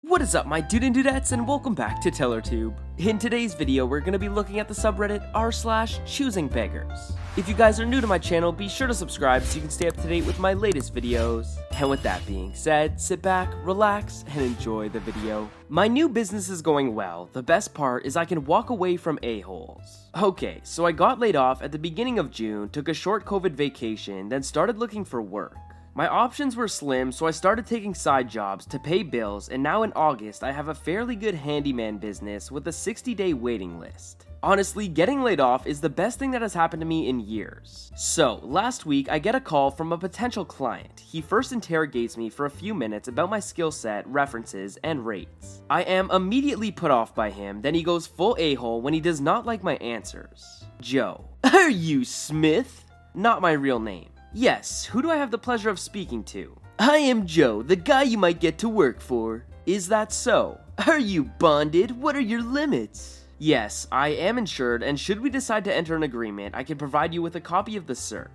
What is up, my dude and dudettes, and welcome back to TellerTube. In today's video, we're going to be looking at the subreddit r/choosingbeggars. If you guys are new to my channel, be sure to subscribe so you can stay up to date with my latest videos. And with that being said, sit back, relax, and enjoy the video. My new business is going well. The best part is I can walk away from a-holes. Okay, so I got laid off at the beginning of June, took a short COVID vacation, then started looking for work. My options were slim, so I started taking side jobs to pay bills, and now in August, I have a fairly good handyman business with a 60-day waiting list. Honestly, getting laid off is the best thing that has happened to me in years. So, last week, I get a call from a potential client. He first interrogates me for a few minutes about my skill set, references, and rates. I am immediately put off by him, then he goes full a-hole when he does not like my answers. Joe. Are you Smith? Not my real name. Yes, who do I have the pleasure of speaking to? I am Joe, the guy you might get to work for. Is that so? Are you bonded? What are your limits? Yes, I am insured, and should we decide to enter an agreement, I can provide you with a copy of the cert.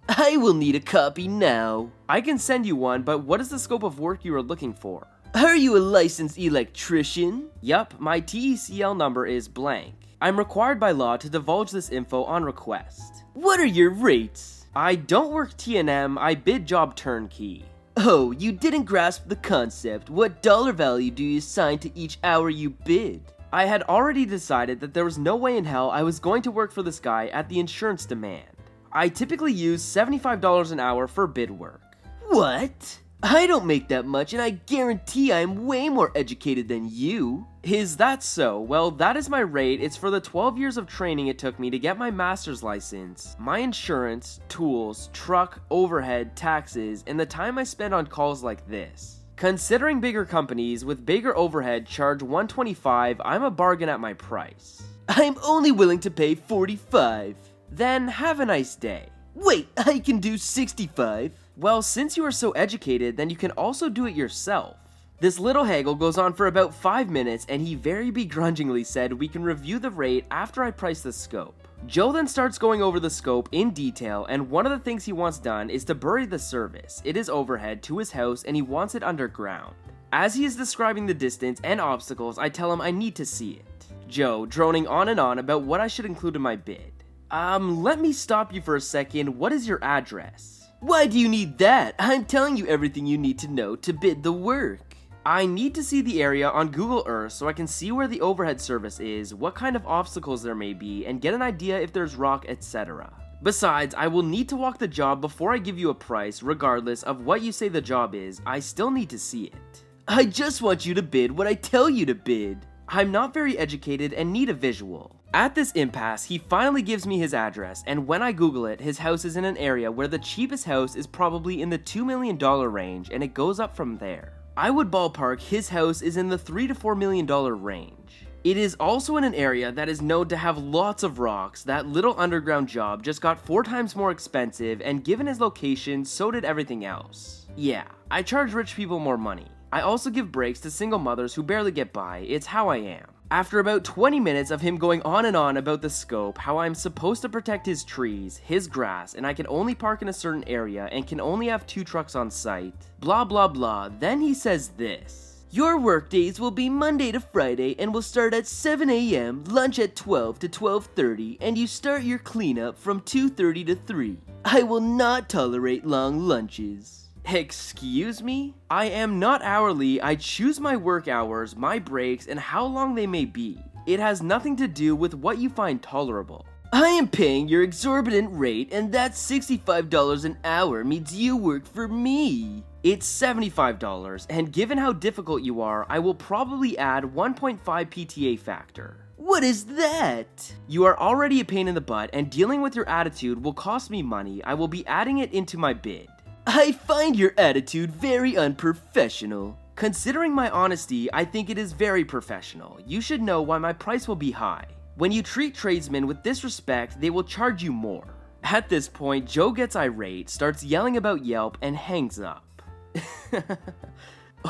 I will need a copy now. I can send you one, but what is the scope of work you are looking for? Are you a licensed electrician? Yup, my TECL number is blank. I'm required by law to divulge this info on request. What are your rates? I don't work T&M, I bid job turnkey. Oh, you didn't grasp the concept. What dollar value do you assign to each hour you bid? I had already decided that there was no way in hell I was going to work for this guy at the insurance demand. I typically use $75 an hour for bid work. What? I don't make that much, and I guarantee I'm way more educated than you. Is that so? Well, that is my rate. It's for the 12 years of training it took me to get my master's license, my insurance, tools, truck, overhead, taxes, and the time I spend on calls like this. Considering bigger companies with bigger overhead charge $125, I'm a bargain at my price. I'm only willing to pay $45. Then have a nice day. Wait, I can do $65? Well, since you are so educated, then you can also do it yourself. This little haggle goes on for about 5 minutes, and he very begrudgingly said we can review the rate after I price the scope. Joe then starts going over the scope in detail, and one of the things he wants done is to bury the service. It is overhead to his house, and he wants it underground. As he is describing the distance and obstacles, I tell him I need to see it. Joe, droning on and on about what I should include in my bid. Let me stop you for a second. What is your address? Why do you need that? I'm telling you everything you need to know to bid the work. I need to see the area on Google Earth so I can see where the overhead service is, what kind of obstacles there may be, and get an idea if there's rock, etc. Besides, I will need to walk the job before I give you a price. Regardless of what you say the job is, I still need to see it. I just want you to bid what I tell you to bid. I'm not very educated and need a visual. At this impasse, he finally gives me his address, and when I Google it, his house is in an area where the cheapest house is probably in the $2 million range, and it goes up from there. I would ballpark his house is in the $3 to $4 million range. It is also in an area that is known to have lots of rocks. That little underground job just got 4 times more expensive, and given his location, so did everything else. Yeah, I charge rich people more money. I also give breaks to single mothers who barely get by. It's how I am. After about 20 minutes of him going on and on about the scope, how I'm supposed to protect his trees, his grass, and I can only park in a certain area and can only have 2 trucks on site, blah blah blah, then he says this. Your work days will be Monday to Friday and will start at 7 a.m., lunch at 12 to 12:30, and you start your cleanup from 2:30 to 3. I will not tolerate long lunches. Excuse me? I am not hourly. I choose my work hours, my breaks, and how long they may be. It has nothing to do with what you find tolerable. I am paying your exorbitant rate, and that $65 an hour means you work for me. It's $75, and given how difficult you are, I will probably add 1.5 PTA factor. What is that? You are already a pain in the butt, and dealing with your attitude will cost me money. I will be adding it into my bid. I find your attitude very unprofessional. Considering my honesty, I think it is very professional. You should know why my price will be high. When you treat tradesmen with disrespect, they will charge you more. At this point, Joe gets irate, starts yelling about Yelp, and hangs up.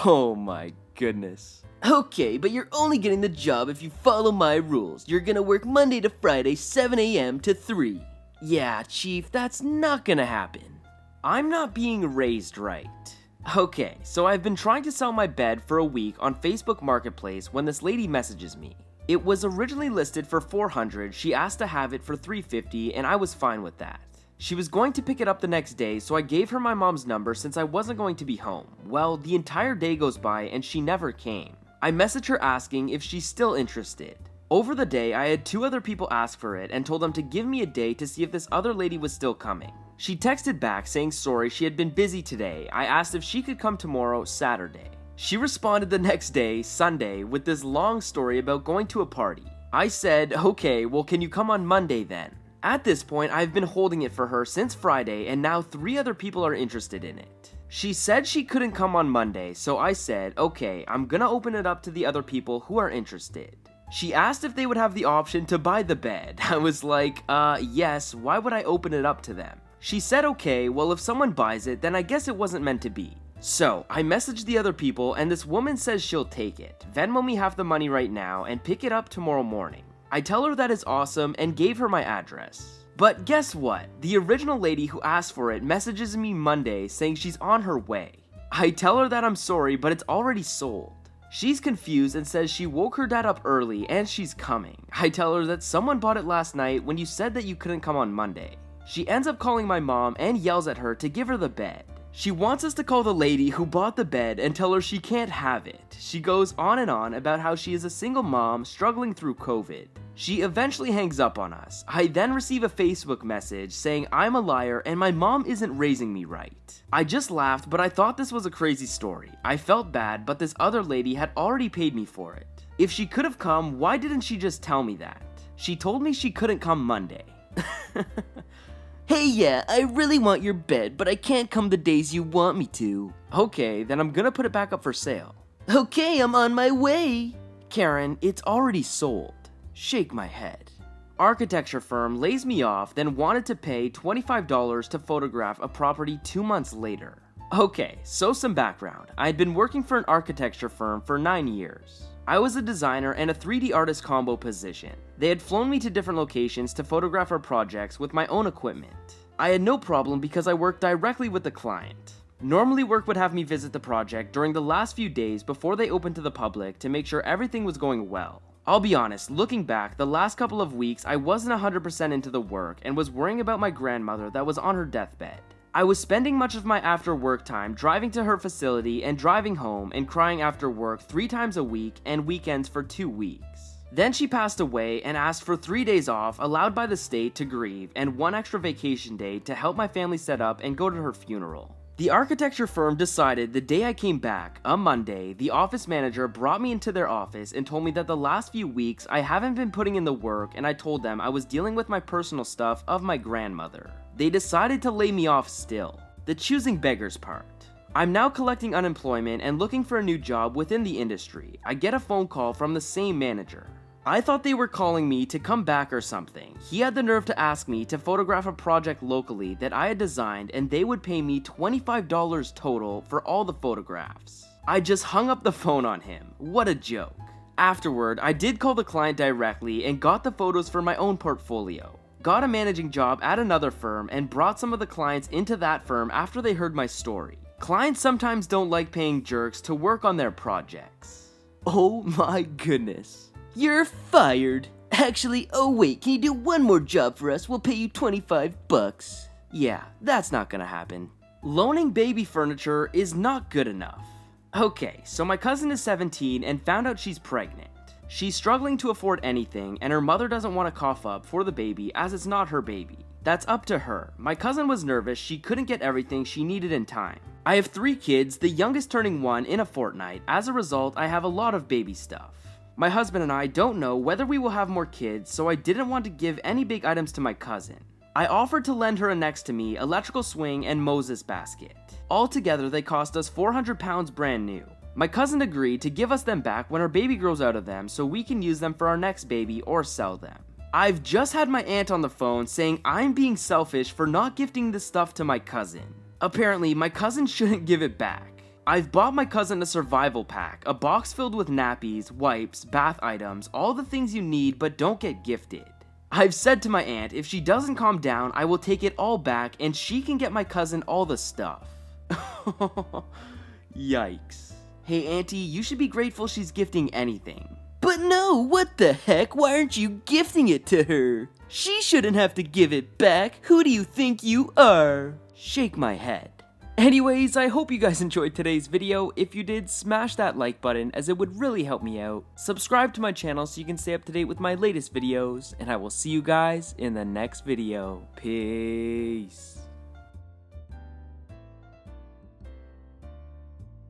Oh my goodness. Okay, but you're only getting the job if you follow my rules. You're gonna work Monday to Friday, 7 a.m. to 3. Yeah, Chief, that's not gonna happen. I'm not being raised right. Okay, so I've been trying to sell my bed for a week on Facebook Marketplace when this lady messages me. It was originally listed for $400, she asked to have it for $350, and I was fine with that. She was going to pick it up the next day, so I gave her my mom's number since I wasn't going to be home. Well, the entire day goes by and she never came. I messaged her asking if she's still interested. Over the day, I had 2 other people ask for it and told them to give me a day to see if this other lady was still coming. She texted back saying sorry she had been busy today. I asked if she could come tomorrow, Saturday. She responded the next day, Sunday, with this long story about going to a party. I said, okay, well can you come on Monday then? At this point, I've been holding it for her since Friday and now 3 other people are interested in it. She said she couldn't come on Monday, so I said, okay, I'm gonna open it up to the other people who are interested. She asked if they would have the option to buy the bed. I was like, yes, why would I open it up to them? She said, okay, well if someone buys it, then I guess it wasn't meant to be. So, I messaged the other people and this woman says she'll take it, Venmo me half the money right now, and pick it up tomorrow morning. I tell her that is awesome and gave her my address. But guess what? The original lady who asked for it messages me Monday saying she's on her way. I tell her that I'm sorry, but it's already sold. She's confused and says she woke her dad up early and she's coming. I tell her that someone bought it last night when you said that you couldn't come on Monday. She ends up calling my mom and yells at her to give her the bed. She wants us to call the lady who bought the bed and tell her she can't have it. She goes on and on about how she is a single mom struggling through COVID. She eventually hangs up on us. I then receive a Facebook message saying I'm a liar and my mom isn't raising me right. I just laughed, but I thought this was a crazy story. I felt bad, but this other lady had already paid me for it. If she could have come, why didn't she just tell me that? She told me she couldn't come Monday. Hey, yeah, I really want your bed, but I can't come the days you want me to. Okay, then I'm gonna put it back up for sale. Okay, I'm on my way. Karen, it's already sold. Shake my head. Architecture firm lays me off, then wanted to pay $25 to photograph a property 2 months later. Okay, so some background. I had been working for an architecture firm for 9 years. I was a designer and a 3D artist combo position. They had flown me to different locations to photograph our projects with my own equipment. I had no problem because I worked directly with the client. Normally work would have me visit the project during the last few days before they opened to the public to make sure everything was going well. I'll be honest, looking back, the last couple of weeks I wasn't 100% into the work and was worrying about my grandmother that was on her deathbed. I was spending much of my after work time driving to her facility and driving home and crying after work 3 times a week and weekends for 2 weeks. Then she passed away and asked for 3 days off allowed by the state to grieve and 1 extra vacation day to help my family set up and go to her funeral. The architecture firm decided the day I came back, a Monday, the office manager brought me into their office and told me that the last few weeks I haven't been putting in the work, and I told them I was dealing with my personal stuff of my grandmother. They decided to lay me off still. The choosing beggars part. I'm now collecting unemployment and looking for a new job within the industry. I get a phone call from the same manager. I thought they were calling me to come back or something. He had the nerve to ask me to photograph a project locally that I had designed and they would pay me $25 total for all the photographs. I just hung up the phone on him. What a joke. Afterward, I did call the client directly and got the photos for my own portfolio. Got a managing job at another firm and brought some of the clients into that firm after they heard my story. Clients sometimes don't like paying jerks to work on their projects. Oh my goodness. You're fired. Actually, oh wait, can you do one more job for us? We'll pay you $25. Yeah, that's not gonna happen. Loaning baby furniture is not good enough. Okay, so my cousin is 17 and found out she's pregnant. She's struggling to afford anything and her mother doesn't want to cough up for the baby as it's not her baby. That's up to her. My cousin was nervous she couldn't get everything she needed in time. I have 3 kids, the youngest turning 1 in a fortnight. As a result, I have a lot of baby stuff. My husband and I don't know whether we will have more kids, so I didn't want to give any big items to my cousin. I offered to lend her a next to me electrical swing and Moses basket. Altogether, they cost us 400 pounds brand new. My cousin agreed to give us them back when our baby grows out of them so we can use them for our next baby or sell them. I've just had my aunt on the phone saying I'm being selfish for not gifting this stuff to my cousin. Apparently, my cousin shouldn't give it back. I've bought my cousin a survival pack, a box filled with nappies, wipes, bath items, all the things you need but don't get gifted. I've said to my aunt if she doesn't calm down, I will take it all back and she can get my cousin all the stuff. Yikes. Hey Auntie, you should be grateful she's gifting anything. But no, what the heck? Why aren't you gifting it to her? She shouldn't have to give it back. Who do you think you are? Shake my head. Anyways, I hope you guys enjoyed today's video. If you did, smash that like button as it would really help me out. Subscribe to my channel so you can stay up to date with my latest videos, and I will see you guys in the next video. Peace.